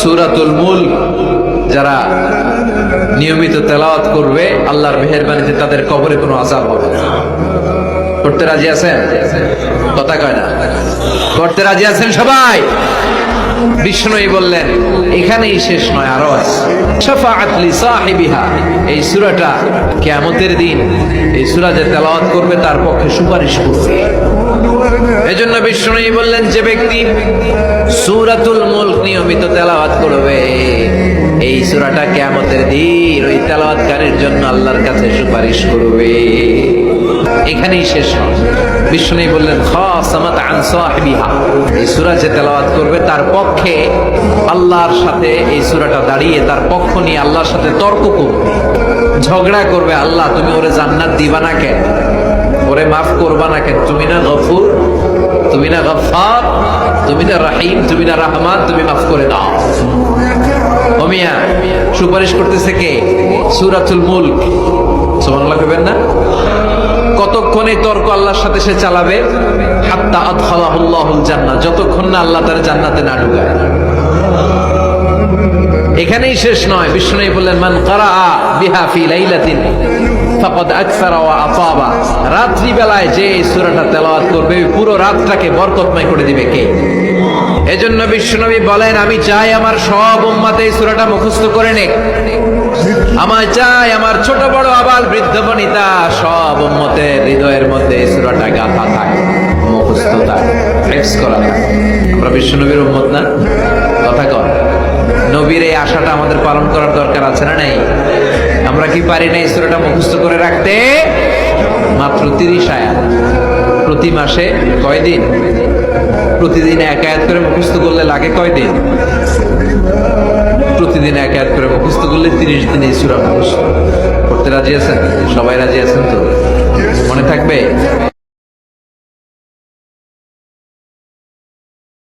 সূরাতুল মুলক যারা নিয়মিত তেলাওয়াত করবে আল্লাহর মেহেরবানিতে তাদের কবরে কোনো আযাব হবে না। করতে রাজি আছেন? কথা কয় না। করতে রাজি আছেন সবাই? বিষ্ণুই বললেন এখানেই শেষ নয়, আরো আছে। শাফাআত লি সাহিবিহা, এই সূরাটা কিয়ামতের দিন এই সূরা যে তেলাওয়াত করবে তার পক্ষে সুপারিশ করবে। এজন্য বিষ্ণুই বললেন যে ব্যক্তি সূরাতুল মুলক নিয়মিত তেলাওয়াত করবে এই সূরাটা কিয়ামতের দিন ওই তেলাওয়াতকারীর জন্য আল্লাহর কাছে সুপারিশ করবে। এখানেই শেষ নয়, বিষ্ণুই বললেন খাসামাত আন সাহিবিহা, এই সূরা যে তেলাওয়াত করবে তার পক্ষে আল্লাহর সাথে এই সূরাটা দাঁড়িয়ে তার পক্ষ নিয়ে আল্লাহর সাথে তর্ক করবে, ঝগড়া করবে। আল্লাহ তুমি ওরে জান্নাত দিবা না কেন, ওরে মাফ করবা না কেন, তুমি না গফুর, তুমি না গফফার, তুমি না রহিম, তুমি না রহমান, তুমি মাফ করে দাও। ও মিয়া, সুপারিশ করতেছে কে? সূরাতুল মুলক। সুবহানাল্লাহ কইবেন না? কতক্ষণ এই তর্ক আল্লাহর সাথে সে চালাবে? হাত্তা আদখালাহুল্লাহুল জান্নাহ, যতক্ষণ না আল্লাহ তার জান্নাতে না ঢুকায়। এখানেই শেষ নয়, বিষ্ণু বললেন মান কারাআ বিহা ফি লাইলাতিন ফাকাদ আকসারা ওয়া আতাবা, রাত্রি বেলায় যে এই সূরাটা তেলাওয়াত করবে পুরো রাতটাকে বরকতময় করে দিবে কে? এজন্য বিশ্বনবী বলেন আমি চাই আমার সব উম্মত এই সূরাটা মুখস্থ করে নেক। আমার চাই আমার ছোট বড় আবাল বৃদ্ধ বনিতা সব উম্মতের হৃদয়ের মধ্যে এই সূরাটা গাঁথা থাকে, মুখস্থ থাকে, হিফজ করা থাকে। আমরা বিশ্বনবীর উম্মত না? কথা কর। নবীর এই আশাটা আমাদের পালন করার দরকার আছে না নাই? আমরা কি পারি না এই সূরাটা মুখস্থ করে রাখতে? মাত্র 30 আয়াত, প্রতি মাসে কয়দিন? প্রতিদিন এক আয়াত করে মুখস্থ করলে লাগে কয়দিন? প্রতিদিন এক আয়াত করে মুখস্থ করলে 30 দিন এই সূরা মুখস্থ করতে রাজি আছেন? সবাই রাজি আছেন তো? মনে থাকবে?